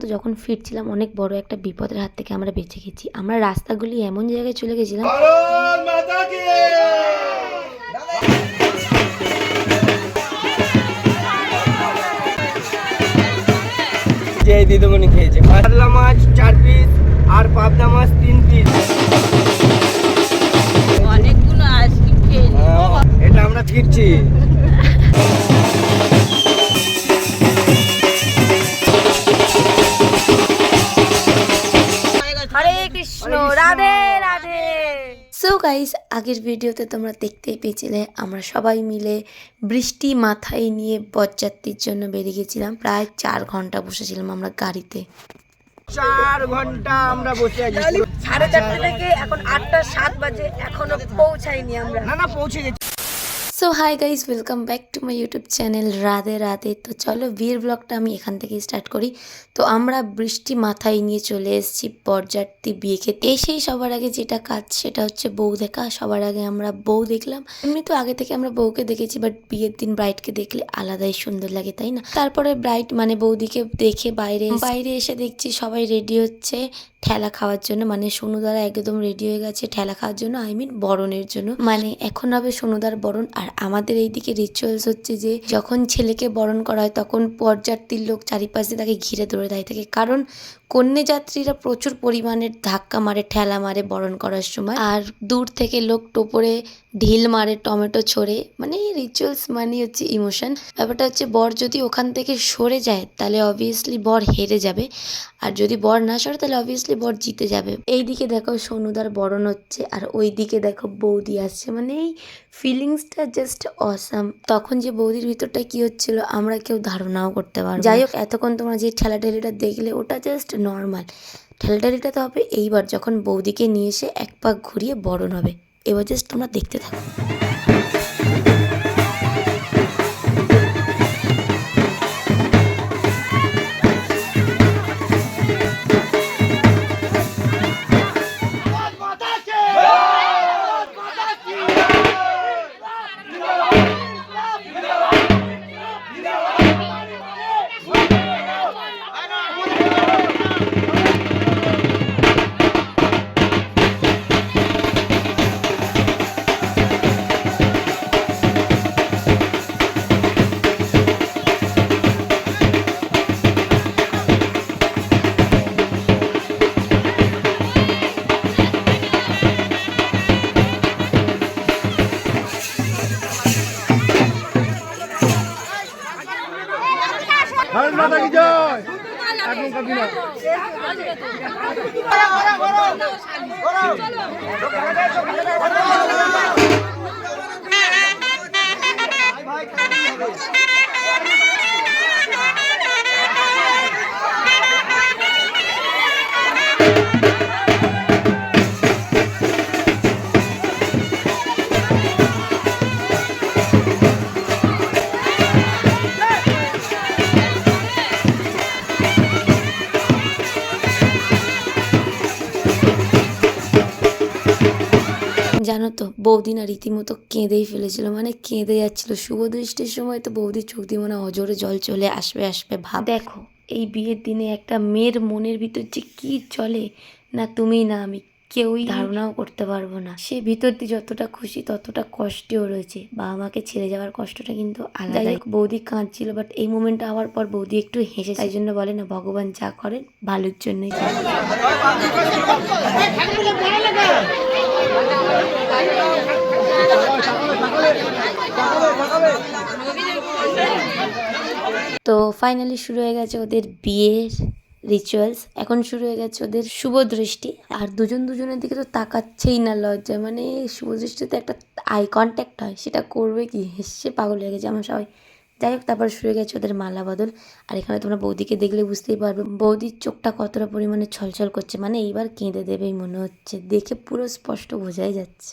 তো যখন ফিরছিলাম অনেক বড় একটা বিপদের হাত থেকে আমরা বেঁচে গেছি। আমরা রাস্তাগুলি এমন জায়গায় চলে গেছিলাম, যে দিদিমণি খেয়েছে কাতলা মাছ 4 পিস আর পাবদা মাছ 3 পিস। অনেকগুলো আইসক্রিম খেয়েছি। এটা আমরা ফিরছি। হরে কৃষ্ণ, রাধে রাধে। সো গাইস, আগের ভিডিওতে তোমরা দেখতেই পেয়েছিলে আমরা সবাই মিলে বৃষ্টি মাথায় নিয়ে বরযাত্রীর জন্য বেরিয়ে গেছিলাম। প্রায় 4 ঘন্টা বসেছিলাম আমরা গাড়িতে। 4 ঘন্টা আমরা বসে আছি। 4:30 থেকে এখন 8:07 বাজে, এখনো পৌঁছাইনি আমরা। না পৌঁছে গেছি। So hi guys, welcome back to my YouTube channel Radhe Radhe. তো চলো বিয়ের ব্লগটা আমি এখান থেকে স্টার্ট করি। তো আমরা বৃষ্টি মাথায় নিয়ে চলে এসেছি বরযাত্রী বিয়ে খেতে। এসেই সবার আগে যেটা কাজ সেটা হচ্ছে বউ দেখা। সবার আগে আমরা বউ দেখলাম। এমনি তো আগে থেকে আমরা বউকে দেখেছি, বাট বিয়ের দিন ব্রাইডকে দেখলে আলাদাই সুন্দর লাগে, তাই না? তারপরে ব্রাইড মানে বৌদিকে দেখে বাইরে এসে দেখছি সবাই রেডি হচ্ছে ঠেলা খাওয়ার জন্য। মানে সোনুদারা একদম রেডি হয়ে গেছে ঠেলা খাওয়ার জন্য, আই মিন বরণের জন্য। মানে এখন হবে সোনুদার বরণ। আর আমাদের এইদিকে রিচুয়ালস হচ্ছে যে যখন ছেলেকে বরণ করা হয় তখন বরযাত্রীর লোক চারিপাশে তাকে ঘিরে ধরে দাঁড়িয়ে থাকে, কারণ কন্যাযাত্রীরা প্রচুর পরিমাণের ধাক্কা মারে, ঠেলা মারে বরণ করার সময়। আর দূর থেকে লোক টোপরে ঢিল মারে, টমেটো ছোড়ে। মানে রিচুয়ালস মানে হচ্ছে ইমোশন। ব্যাপারটা হচ্ছে বর যদি ওখান থেকে সরে যায় তাহলে অবভিয়াসলি বর হেরে যাবে, আর যদি বর না সরে তাহলে অবভিয়াসলি বর জিতে যাবে। এইদিকে দেখো সোনুদার বরণ হচ্ছে, আর ওই দিকে দেখো বৌদি আসছে। মানে এই ফিলিংসটা জাস্ট অসাম। তখন যে বৌদির ভিতরটা কি হচ্ছিল আমরা কেউ ধারণাও করতে পারবো। যাই হোক, এতক্ষণ তোমরা যে ঠেলাঠেলিটা দেখলে ওটা জাস্ট নর্মাল। ঠেলাঠেলিটা তো হবে এইবার যখন বৌদিকে নিয়ে এসে এক পাক ঘুরিয়ে বরণ হবে। এবার জাস্ট তোমরা দেখতে থাকো। भारत माता की जय। এখন কবি না জানো তো বৌদি না রীতিমতো কেঁদেই ফেলেছিল, মানে কেঁদে যাচ্ছিল। শুভ দৃষ্টির সময় তো বৌদির চোখ দিয়ে মনে অজরে জল চলে আসবে ভাব। দেখো এই বিয়ের দিনে একটা মেয়ের মনের ভিতর যে কি চলে না তুমি না আমি কেউই ধারণাও করতে পারবো না। সে ভিতর দিয়ে যতটা খুশি ততটা কষ্টেও রয়েছে। বাবা মাকে ছেড়ে যাওয়ার কষ্টটা কিন্তু আলাদা। বৌদি কাঁদছিল, বাট এই মোমেন্টটা হওয়ার পর বৌদি একটু হেসে। তাই জন্য বলে না ভগবান যা করেন ভালোর জন্যই করেন। তো ফাইনালি শুরু হয়ে গেছে ওদের বিয়ের রিচুয়ালস। এখন শুরু হয়ে গেছে ওদের শুভ দৃষ্টি। আর দুজনের দিকে তো তাকাচ্ছেই না লজ্জায়। মানে শুভ দৃষ্টিতে একটা আই কন্ট্যাক্ট হয়, সেটা করবে কি, হেসে পাগল হয়ে গেছে আমার সবাই। যাই হোক, তারপর শুরু হয়ে গেছে ওদের মালা বদল। আর এখানে তোমরা বৌদিকে দেখলে বুঝতেই পারবে বৌদির চোখটা কতটা পরিমাণে ছলছল করছে। মানে এইবার কেঁদে দেবেই মনে হচ্ছে, দেখে পুরো স্পষ্ট বোঝাই যাচ্ছে।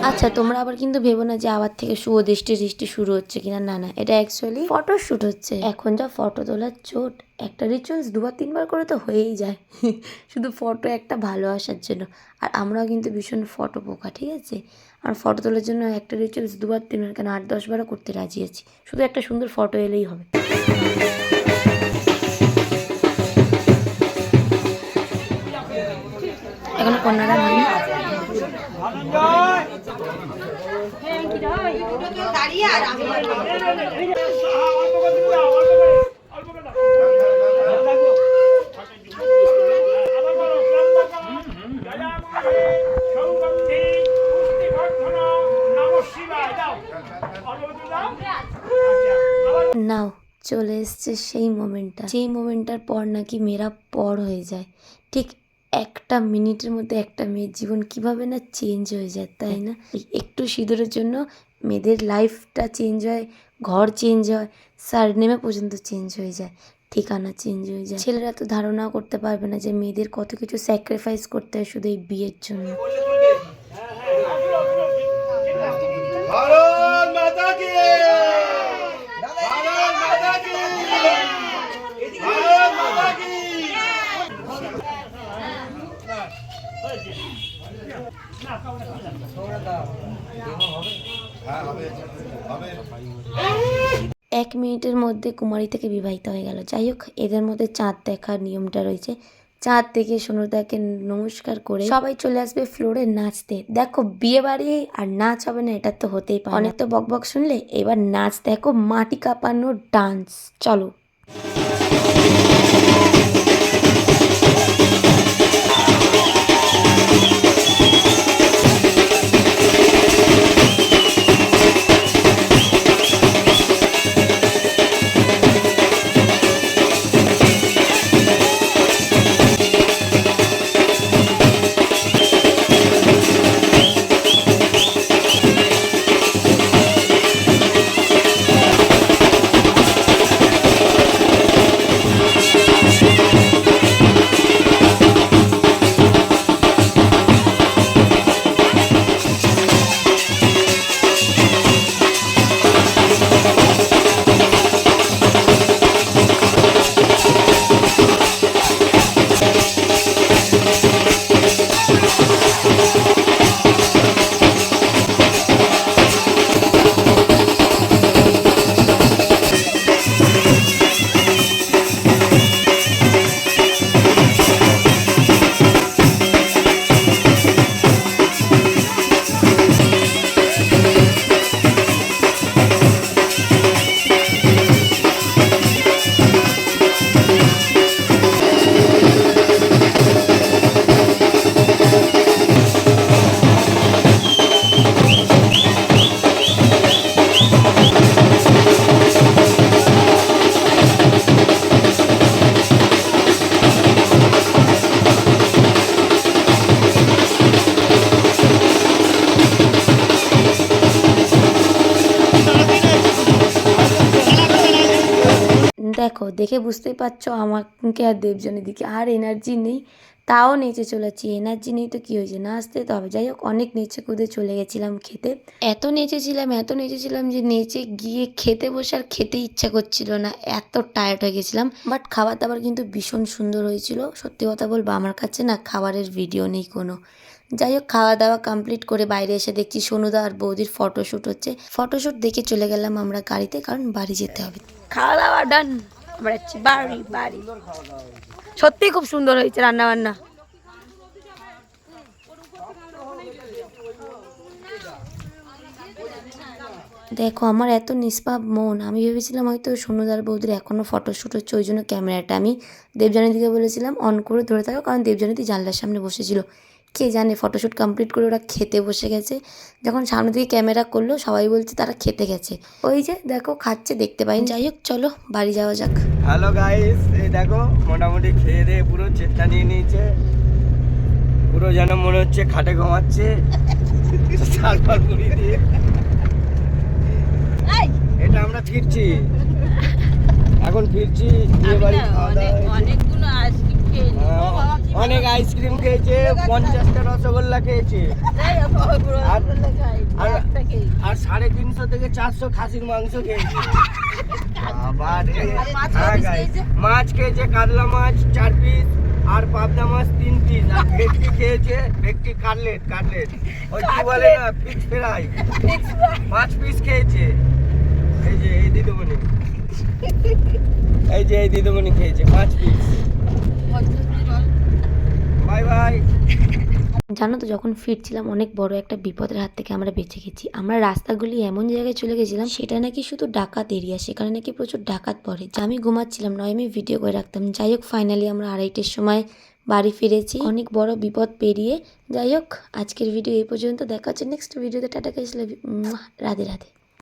আচ্ছা তোমরা আবার কিন্তু ভেবো না যে আবার থেকে শুভ দৃষ্টি শুরু হচ্ছে কিনা, না না, এটা অ্যাকচুয়ালি ফটো শুট হচ্ছে। এখন যা ফটো তোলার চোট, একটা রিচুয়ালস 2-3 বার করে তো হয়েই যায় শুধু ফটো একটা ভালো আসার জন্য। আর আমরাও কিন্তু ভীষণ ফটো পোকা, ঠিক আছে? আর ফটো তোলার জন্য একটা রিচুয়ালস 2-3 বার কেন 8-10 বারও করতে রাজি আছি, শুধু একটা সুন্দর ফটো এলেই হবে। এখনো কন্যাদান হয়নি। নাও চলে এসছে সেই মোমেন্টটা, যেই মোমেন্টটার পর নাকি মেয়েরা পর হয়ে যায়। ঠিক একটা মিনিটের মধ্যে একটা মেয়ের জীবন কিভাবে না চেঞ্জ হয়ে যায়, তাই না? একটু সিঁদুরের জন্য মেয়েদের লাইফটা চেঞ্জ হয়, ঘর চেঞ্জ হয়, সারনেমে পর্যন্ত চেঞ্জ হয়ে যায়, ঠিকানা চেঞ্জ হয়ে যায়। ছেলেরা তো ধারণাও করতে পারবে না যে মেয়েদের কত কিছু স্যাক্রিফাইস করতে হয় শুধু এই বিয়ের জন্য। এক মিনিটের মধ্যে কুমারী থেকে বিবাহিত হয়ে গেল। যাই হোক, এদের মধ্যে চাঁদ দেখার নিয়মটা রয়েছে। চাঁদ দেখে সোনুদাকে নমস্কার করে সবাই চলে আসবে ফ্লোরে নাচতে। দেখো বিয়ে বাড়ি আর নাচ হবে না, এটা তো হতেই পারে। অনেক তো বকবক শুনলে, এবার নাচ দেখো, মাটি কাঁপানো ডান্স। চলো। দেখো, দেখে বুঝতেই পারছো আমাকে আর দেবজনের দিকে আর এনার্জি নেই, তাও নেচে চলেছি। এনার্জি নেই তো কী হয়েছে, নাচতে তো হবে। যাই হোক, অনেক নেচে কুদে চলে গেছিলাম খেতে। এত নেচেছিলাম যে নেচে গিয়ে খেতে বসে আর খেতে ইচ্ছা করছিল না, এত টায়ার্ড হয়ে গেছিলাম। বাট খাবার দাবার কিন্তু ভীষণ সুন্দর হয়েছিল। সত্যি কথা বলবো, আমার কাছে না খাবারের ভিডিও নেই কোনো। যাই হোক, খাওয়া দাওয়া কমপ্লিট করে বাইরে এসে দেখছি সোনুদা আর বৌদির ফটোশ্যুট হচ্ছে। ফটোশ্যুট দেখে চলে গেলাম আমরা গাড়িতে, কারণ বাড়ি যেতে হবে। খাওয়া দাওয়া ডান, আমরা যাচ্ছি বাড়ি। সত্যি খুব সুন্দর হয়েছে রান্না বান্না। দেখো আমার এত নিষ্পাপ মন, আমি ভেবেছিলাম হয়তো সোনুদার বৌদির এখনও ফটোশ্যুট হচ্ছে, ওই জন্য ক্যামেরাটা আমি দেবজানীদিকে বলেছিলাম অন করে ধরে থাকো, কারণ দেবজানীদি জানলার সামনে বসেছিল। কে জানে ফটোশ্যুট কমপ্লিট করে ওরা খেতে বসে গেছে। যখন সামনে দিকে ক্যামেরা করলো সবাই বলছে তারা খেতে গেছে। ওই যে দেখো খাচ্ছে, দেখতে পাই। যাই হোক, চলো বাড়ি যাওয়া যাক। হ্যালো গাইস, এই দেখো মোটামুটি খেয়ে দিয়ে পুরো চেষ্টা নিয়ে নিয়েছে, পুরো যেন মনে হচ্ছে খাটে ঘুমাচ্ছে। সালফার মুড়ি দিয়ে এটা আমরা ফিরছি, এখন ফিরছি বিয়ে বাড়ি। খাওয়া দাওয়া অনেকগুলো আইসক্রিম অনেক আইসক্রিম খেয়েছে, 50টা রসগোল্লা খেয়েছে, আর 350 থেকে 400 খাসির মাংস খেয়েছে। আবার মাছ খেয়েছে, কাতলা মাছ 4 পিস, আর পাবদা মাছ 3 পিস, আর ভেটকি খেয়েছে, ভেটকি কাটলেট, ওই কি বলে না, ফিক্স ফ্রাই 5 পিস খেয়েছে। এই যে এই দিদিমণি, এই দিদিমণি খেয়েছে 5 পিস। Bye bye. জানো তো, যখন ফিরছিলাম অনেক বড় একটা বিপদের হাত থেকে আমরা বেঁচে গেছি। আমরা রাস্তাগুলি এমন জায়গায় চলে গেছিলাম, সেটা নাকি শুধু ডাকাত এরিয়া, সেখানে নাকি প্রচুর ডাকাত পড়ে। যা আমি ঘুমাচ্ছিলাম, নয় আমি ভিডিও করে রাখতাম। যাই হোক, ফাইনালি আমরা 2:30টার সময় বাড়ি ফিরেছি, অনেক বড় বিপদ পেরিয়ে। যাই হোক, আজকের ভিডিও এই পর্যন্ত। দেখা হচ্ছে নেক্সট ভিডিওতে। Tata guys, love you, Radhe Radhe.